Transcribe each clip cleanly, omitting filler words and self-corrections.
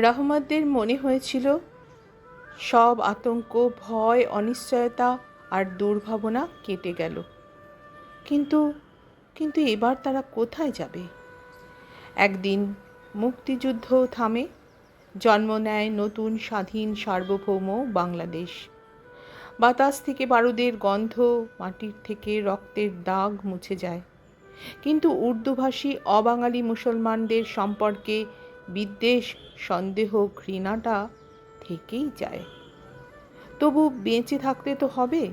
রহমতদের মনে হয়েছিল সব আতঙ্ক, ভয়, অনিশ্চয়তা আর দুর্ভাবনা কেটে গেল। কিন্তু কিন্তু এবার তারা কোথায় যাবে? একদিন মুক্তিযুদ্ধ থামে, জন্ম নেয় নতুন স্বাধীন সার্বভৌম বাংলাদেশ। বাতাস থেকে বারুদের গন্ধ, মাটির থেকে রক্তের দাগ মুছে যায়। কিন্তু উর্দুভাষী অবাঙালি মুসলমানদের সম্পর্কে বিদ্বেষ, সন্দেহ, ঘৃণাটা থেকেই যায়। তবু বেঁচে থাকতে তো হবে।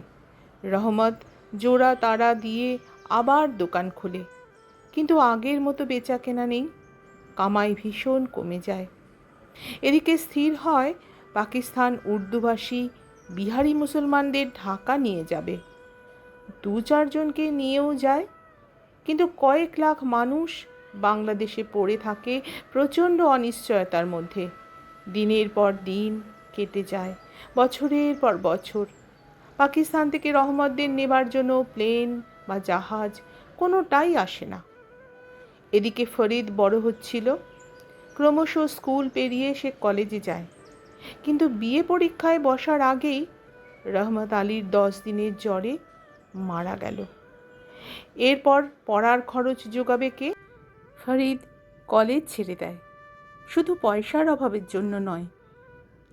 রহমত জোড়া তাড়া দিয়ে আবার দোকান খোলে, কিন্তু আগের মতো বেচাকেনা নেই, কামাই ভীষণ কমে যায়। এদিকে স্থির হয় পাকিস্তান উর্দুভাষী বিহারি মুসলমানদের ঢাকা নিয়ে যাবে। 2-4 জনকে নিয়েও যায়, কিন্তু কয়েক লাখ মানুষ বাংলাদেশে পড়ে থাকে প্রচণ্ড অনিশ্চয়তার মধ্যে। দিনের পর দিন কেটে যায়, বছরের পর বছর। পাকিস্তান থেকে রহমতদের নেবার জন্য প্লেন বা জাহাজ কোনোটাই আসে না। এদিকে ফরিদ বড় হচ্ছিল, ক্রমশ স্কুল পেরিয়ে সে কলেজে যায়। কিন্তু বিয়ে পরীক্ষায় বসার আগেই রহমত আলীর 10 দিনের জ্বরে মারা গেল। এরপর পড়ার খরচ জোগাবে কে? ফরিদ কলেজ ছেড়ে দেয়, শুধু পয়সার অভাবের জন্য নয়,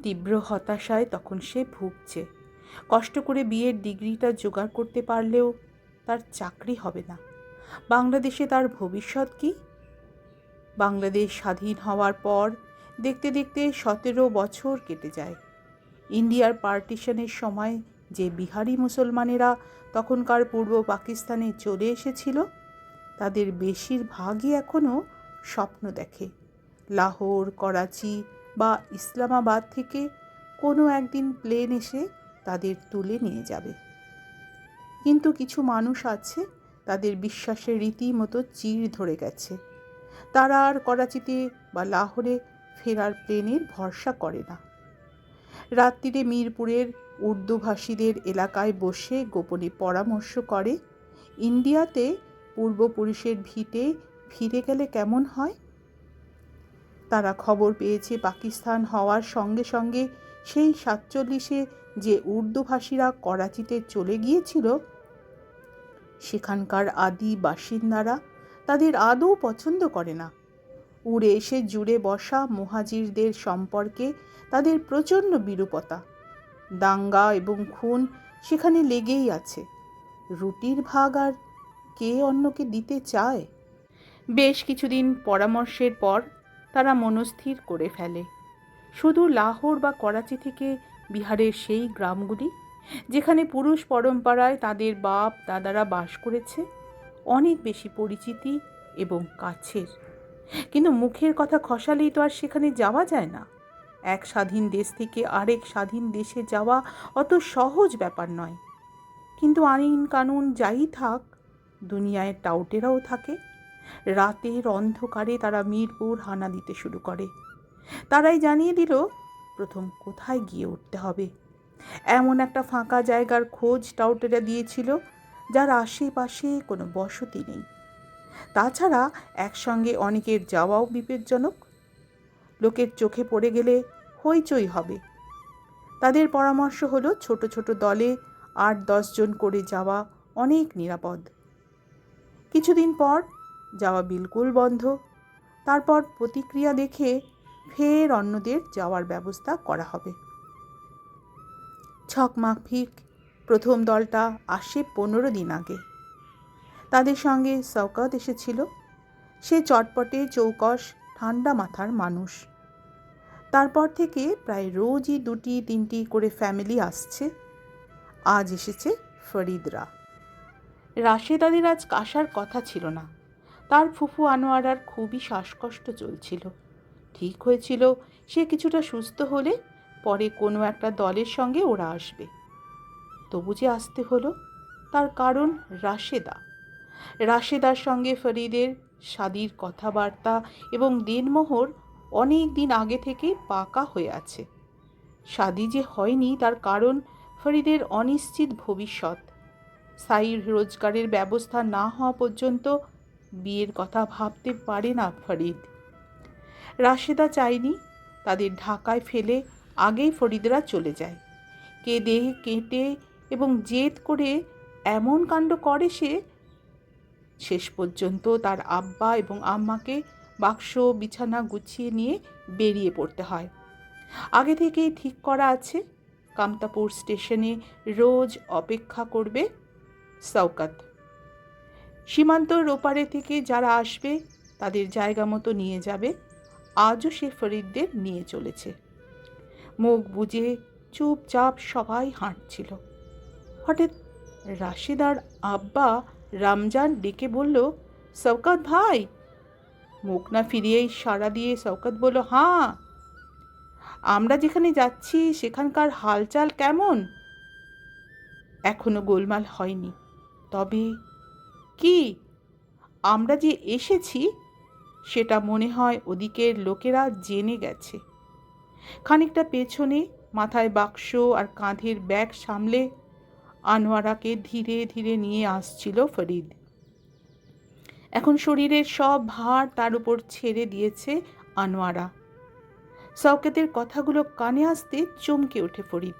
তীব্র হতাশায় তখন সে ভুগছে। কষ্ট করে বিয়ের ডিগ্রিটা জোগাড় করতে পারলেও তার চাকরি হবে না। বাংলাদেশে তার ভবিষ্যৎ কি? বাংলাদেশ স্বাধীন হওয়ার পর দেখতে দেখতে 17 বছর কেটে যায়। ইন্ডিয়ার পার্টিশনের সময় যে বিহারি মুসলমানেরা তখনকার পূর্ব পাকিস্তানে চলে এসেছিল, তাদের বেশিরভাগই এখনও স্বপ্ন দেখে লাহোর, করাচি বা ইসলামাবাদ থেকে কোনো একদিন প্লেন এসে তাদের তুলে নিয়ে যাবে। কিন্তু কিছু মানুষ আছে, তাদের বিশ্বাসের রীতিমতো চির ধরে গেছে। তারা আর করাচিতে বা লাহোরে ফেরার প্লেনের ভরসা করে না। রাত্রিরে মিরপুরের উর্দুভাষীদের এলাকায় বসে গোপনে পরামর্শ করে, ইন্ডিয়াতে পূর্বপুরুষের ভিটে ফিরে গেলে কেমন হয়। তারা খবর পেয়েছে পাকিস্তান হওয়ার সঙ্গে সঙ্গে সেই 47-এ যে উর্দুভাষীরা করাচিতে চলে গিয়েছিল, সেখানকার আদি বাসিন্দারা তাদের আদৌ পছন্দ করে না। উড়ে এসে জুড়ে বসা মুহাজিরদের সম্পর্কে তাদের প্রচণ্ড বিরূপতা। দাঙ্গা এবং খুন সেখানে লেগেই আছে। রুটির ভাগ আর কে অন্যকে দিতে চায়? বেশ কিছুদিন পরামর্শের পর তারা মনস্থির করে ফেলে, শুধু লাহোর বা করাচি থেকে বিহারের সেই গ্রামগুলি যেখানে পুরুষ পরম্পরায় তাদের বাপ দাদারা বাস করেছে, অনেক বেশি পরিচিতি এবং কাছের। কিন্তু মুখের কথা খসালেই তো আর সেখানে যাওয়া যায় না। এক স্বাধীন দেশ থেকে আরেক স্বাধীন দেশে যাওয়া অত সহজ ব্যাপার নয়। কিন্তু আইন কানুন যাই থাক, দুনিয়ায় টাউটেরাও থাকে। রাতের অন্ধকারে তারা মিরপুর হানা দিতে শুরু করে। তারাই জানিয়ে দিল প্রথম কোথায় গিয়ে উঠতে হবে। এমন একটা ফাঁকা জায়গার খোঁজ টাউটেরা দিয়েছিল যার আশেপাশে কোনো বসতি নেই। তাছাড়া একসঙ্গে অনেকের যাওয়াও বিপজ্জনক। লোকের চোখে পড়ে গেলে হইচই হবে। তাদের পরামর্শ হলো ছোট ছোট দলে 8-10 জন করে যাওয়া অনেক নিরাপদ। কিছুদিন পর যাওয়া বিলকুল বন্ধ। তারপর প্রতিক্রিয়া দেখে ফের অন্যদের যাওয়ার ব্যবস্থা করা হবে। ছকমাফিক প্রথম দলটা আসে 15 দিন আগে। তাদের সঙ্গে শওকত এসেছিল। সে চটপটে, চৌকস, ঠান্ডা মাথার মানুষ। তারপর থেকে প্রায় রোজই 2-3টি করে ফ্যামিলি আসছে। আজ এসেছে ফরিদরা। রাশেদাদের আজ আসার কথা ছিল না। তার ফুফু আনোয়ারার খুবই শ্বাসকষ্ট চলছিল। ঠিক হয়েছিল সে কিছুটা সুস্থ হলে পরে কোনো একটা দলের সঙ্গে ওরা আসবে। তবু যে আসতে হলো, তার কারণ রাশেদার সঙ্গে ফরিদের শাদির কথাবার্তা এবং দিনমোহর অনেক দিন আগে থেকেই পাকা হয়ে আছে। শাদি যে হয়নি তার কারণ ফরিদের অনিশ্চিত ভবিষ্যৎ। স্থায়ী রোজগারের ব্যবস্থা না হওয়া পর্যন্ত বিয়ের কথা ভাবতে পারে না ফরিদ। রাশেদা চায়নি তাদের ঢাকায় ফেলে আগেই ফরিদরা চলে যায়। কেঁদে কেটে এবং জেদ করে এমন কাণ্ড করে সে, শেষ পর্যন্ত তার আব্বা এবং আম্মাকে বাক্স বিছানা গুছিয়ে নিয়ে বেরিয়ে পড়তে হয়। আগে থেকেই ঠিক করা আছে কামতাপুর স্টেশনে রোজ অপেক্ষা করবে শওকত। সীমান্তর ওপারে থেকে যারা আসবে তাদের জায়গা মতো নিয়ে যাবে। আজও সে ফরিদদের নিয়ে চলেছে। মুখ বুজে চুপচাপ সবাই হাঁটছিল। হঠাৎ রাশিদার আব্বা রমজান ডেকে বলল, শওকত ভাই। মুখ না ফিরিয়েই সাড়া দিয়ে শওকত বলল, হ্যাঁ। আমরা যেখানে যাচ্ছি সেখানকার হালচাল কেমন? এখনো গোলমাল হয়নি। তবে কি, আমরা যে এসেছি সেটা মনে হয় ওদিকের লোকেরা জেনে গেছে। খানিকটা পেছনে মাথায় বাক্স আর কাঁধের ব্যাগ সামলে আনোয়ারাকে ধীরে ধীরে নিয়ে আসছিল ফরিদ। এখন শরীরের সব ভার তার উপর ছেড়ে দিয়েছে আনোয়ারা। শওকতের কথাগুলো কানে আসতে চমকে ওঠে ফরিদ।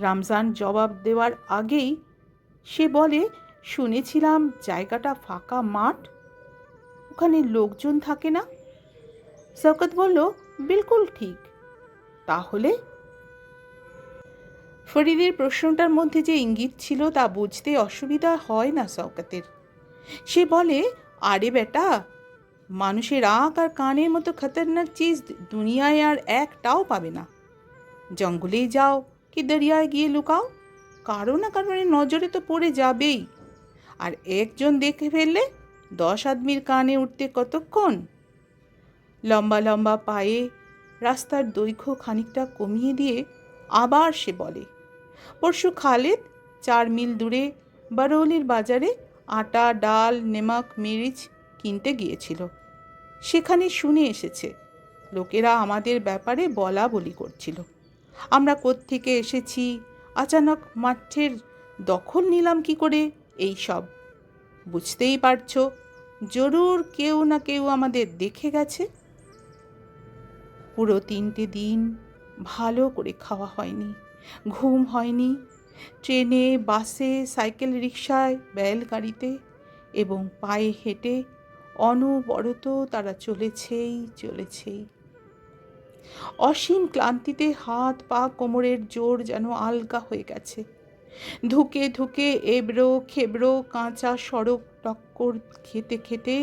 রমজান জবাব দেওয়ার আগেই সে বলে, শুনেছিলাম জায়গাটা ফাঁকা মাঠ, ওখানে লোকজন থাকে না। শওকত বলল, বিলকুল ঠিক। তাহলে? ফরিদের প্রশ্নটার মধ্যে যে ইঙ্গিত ছিল তা বুঝতে অসুবিধা হয় না শওকতের। সে বলে, আরে বেটা, মানুষের আঁখ আর কানের মতো খতরনাক চিজ দুনিয়ায় আর একটাও পাবে না। জঙ্গলেই যাও কি দরিয়ায় গিয়ে লুকাও, কারো না কারণের নজরে তো পড়ে যাবেই। আর একজন দেখে ফেললে 10 আদমির কানে উঠতে কতক্ষণ? লম্বা লম্বা পায়ে রাস্তার দৈর্ঘ্য খানিকটা কমিয়ে দিয়ে আবার সে বলে, পরশু খালেদ 4 মিল দূরে বারৌলির বাজারে আটা, ডাল, নেমক, মিরিচ কিনতে গিয়েছিল। সেখানে শুনে এসেছে লোকেরা আমাদের ব্যাপারে বলা বলি করছিল। আমরা কোত্থেকে এসেছি, আচানক মাঠের দখল নিলাম কি করে, এই সব। বুঝতেই পারছো, জরুর কেউ না কেউ আমাদের দেখে গেছে। পুরো 3টে দিন ভালো করে খাওয়া হয়নি, ঘুম হয়নি। ট্রেনে, বাসে, সাইকেল রিকশায়, বেলগাড়িতে এবং পায়ে হেঁটে অনবরত তারা চলেছেই। অসীম ক্লান্তিতে হাত পা কোমরের জোর যেন আলগা হয়ে গেছে। ধুকে ধুকে এবড়ো খেবড়ো কাঁচা সড়ক টক্কর খেতে খেতে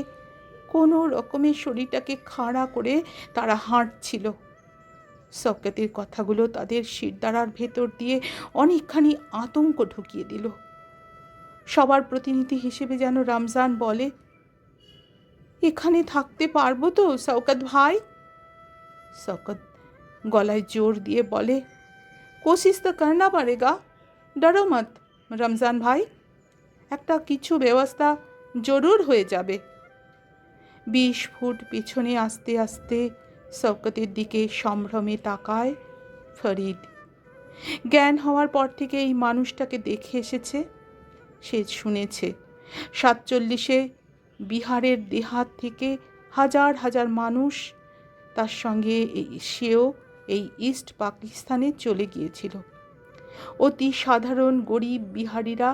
কোনো রকমে শরীরটাকে খাড়া করে তারা হাঁটছিল। শওকতের কথাগুলো তাদের শিরদাঁড়ার ভেতর দিয়ে অনেকখানি আতঙ্ক ঢুকিয়ে দিল। সবার প্রতিনিধি হিসেবে যেন রমজান বলে, এখানে থাকতে পারবো তো শওকত ভাই? শওকত গলায় জোর দিয়ে বলে, কোশিশ তো করনা পড়েগা, ডরো মত রমজান ভাই, একটা কিছু ব্যবস্থা জরুর হয়ে যাবে। 20 ফুট পিছনে আস্তে আস্তে শওকতের দিকে সম্ভ্রমে তাকায় ফরিদ। জ্ঞান হওয়ার পর থেকে এই মানুষটাকে দেখে এসেছে। সে শুনেছে 47-এ বিহারের দেহাত থেকে হাজার হাজার মানুষ তার সঙ্গে সেও এই ইস্ট পাকিস্তানে চলে গিয়েছিল। অতি সাধারণ গরিব বিহারিরা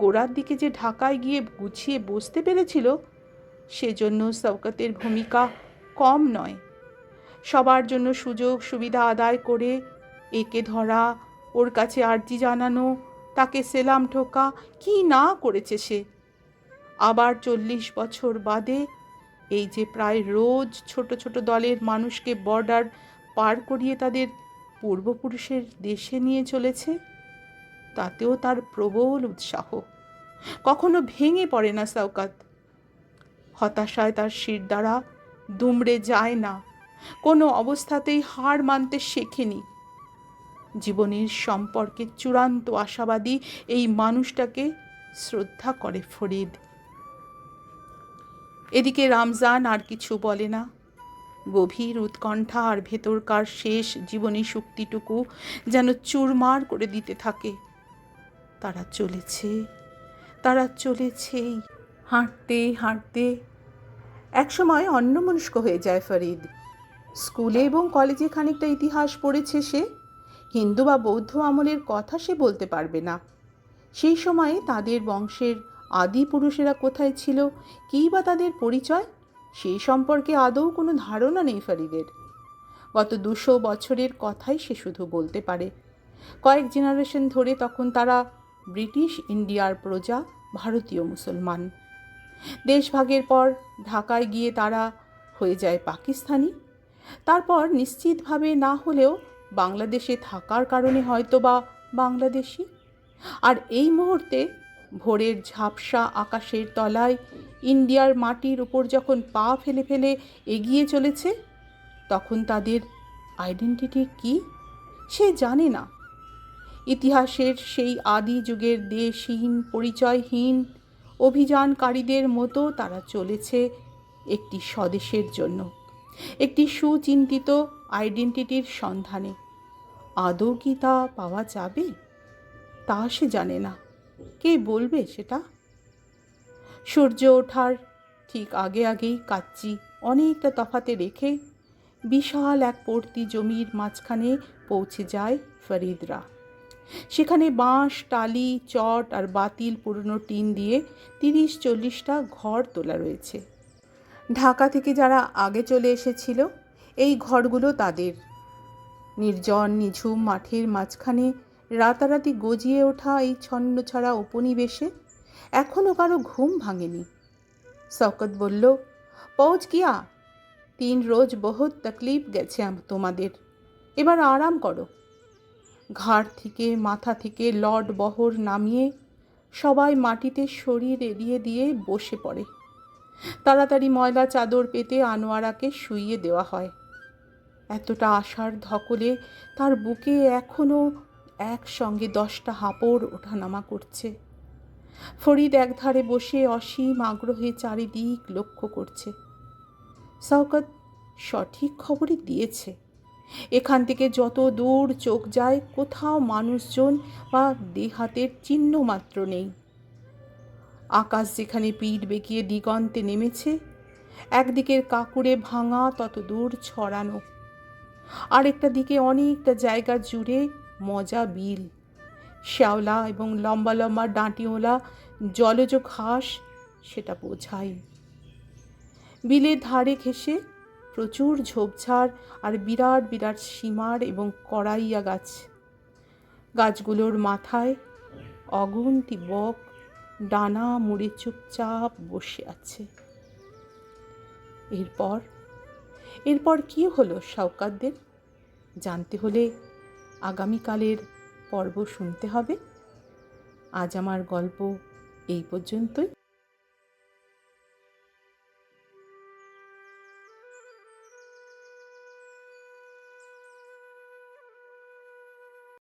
গোড়ার দিকে যে ঢাকায় গিয়ে গুছিয়ে বসতে পেরেছিল, সেজন্য শওকতের ভূমিকা কম নয়। সবার জন্য সুযোগ সুবিধা আদায় করে একে ধরা, ওর কাছে আর্জি জানানো, তাকে সেলাম ঠোকা, কি না করেছে সে। আবার 40 বছর বাদে এই যে প্রায় রোজ ছোট ছোট দলের মানুষকে বর্ডার পার করিয়ে তাদের পূর্বপুরুষের দেশে নিয়ে চলেছে, তাতেও তার প্রবল উৎসাহ। কখনো ভেঙে পড়ে না শওকত। হতাশায় তার শিরদাঁড়া দুমড়ে যায় না, কোনো অবস্থাতেই হার মানতে শেখেনি। জীবনের সম্পর্কে চূড়ান্ত আশাবাদী এই মানুষটাকে শ্রদ্ধা করে ফরিদ। এদিকে রমজান আর কিছু বলে না। গভীর উৎকণ্ঠা আর ভেতরকার শেষ জীবনী শক্তিটুকু যেন চুরমার করে দিতে থাকে। তারা চলেছেই। হাঁটতে হাঁটতে একসময় অন্যমনস্ক হয়ে যায় ফরিদ। স্কুলে এবং কলেজে খানিকটা ইতিহাস পড়েছে সে, হিন্দু বা বৌদ্ধ আমলের কথা সে বলতে পারবে না। সেই সময়ে তাদের বংশের আদি পুরুষেরা কোথায় ছিল, কী বা তাদের পরিচয়, সেই সম্পর্কে আদৌ কোনো ধারণা নেই ফরিদের। গত 200 বছরের কথাই সে শুধু বলতে পারে। কয়েক জেনারেশন ধরে তখন তারা ব্রিটিশ ইন্ডিয়ার প্রজা, ভারতীয় মুসলমান। দেশভাগের পর ঢাকায় গিয়ে তারা হয়ে যায় পাকিস্তানি, তারপর নিশ্চিতভাবে না হলেও বাংলাদেশে থাকার কারণে হয়তো বা বাংলাদেশি। আর এই মুহূর্তে ভোরের ঝাপসা আকাশের তলায় ইন্ডিয়ার মাটির উপর যখন পা ফেলে ফেলে এগিয়ে চলেছে, তখন তাদের আইডেন্টিটি কি সে জানে না। ইতিহাসের সেই আদি যুগের দেশহীন, পরিচয়হীন অভিযানকারীদের মতো তারা চলেছে একটি স্বদেশের জন্য, একটি সুচিন্তিত আইডেন্টিটির সন্ধানে। আদৌ কি তা পাওয়া যাবে তা সে জানে না, কে বলবে সেটা। সূর্য ওঠার ঠিক আগে আগেই কাচ্চি অনেকটা তফাতে রেখে বিশাল এক পড়তি জমির মাঝখানে পৌঁছে যায় ফরিদরা। সেখানে বাঁশ, টালি, চট আর বাতিল পুরনো টিন দিয়ে 30-40টা ঘর তোলা রয়েছে। ঢাকা থেকে যারা আগে চলে এসেছিল, এই ঘরগুলো তাদের। নির্জন নিঝুম মাঠের মাঝখানে রাতারাতি গজিয়ে ওঠা এই ছন্নছাড়া উপনিবেশে এখনও কারো ঘুম ভাঙেনি। শওকত বলল, পৌঁছ গিয়া, 3 রোজ বহুত তকলিফ গেছে তোমাদের, এবার আরাম করো। ঘাড় থেকে, মাথা থেকে লড বহর নামিয়ে সবাই মাটিতে শরীর এড়িয়ে দিয়ে বসে পড়ে। তাড়াতাড়ি ময়লা চাদর পেতে আনোয়ারাকে শুইয়ে দেওয়া হয়। এতটা আশার ধকলে তার বুকে এখনও একসঙ্গে 10টা হাঁপড় ওঠানামা করছে। ফরিদ একধারে বসে অসীম আগ্রহে চারিদিক লক্ষ্য করছে। শওকত সঠিক খবরই দিয়েছে। এখান থেকে যত দূর চোখ যায় কোথাও মানুষজন বা দেহাতের চিহ্ন মাত্র নেই। আকাশ যেখানে পিঠ বেঁকিয়ে দিগন্তে নেমেছে, একদিকের কাকুরে ভাঙা তত দূর ছড়ানো, আরেকটা দিকে অনেকটা জায়গা জুড়ে মজা বিল, শ্যাওলা এবং লম্বা লম্বা ডাঁটিওলা জলজ ঘাস সেটা বোঝাই। বিলের ধারে ঘেঁষে প্রচুর ঝোপঝাড় আর বিরাট বিরাট সীমার এবং কড়াইয়া গাছ। গাছগুলোর মাথায় অগুন্তি বক ডানা মুড়ে চুপচাপ বসে আছে। এরপর কি হলো শওকতদের, জানতে হলে আগামীকালের পর্ব শুনতে হবে। আজ আমার গল্প এই পর্যন্তই।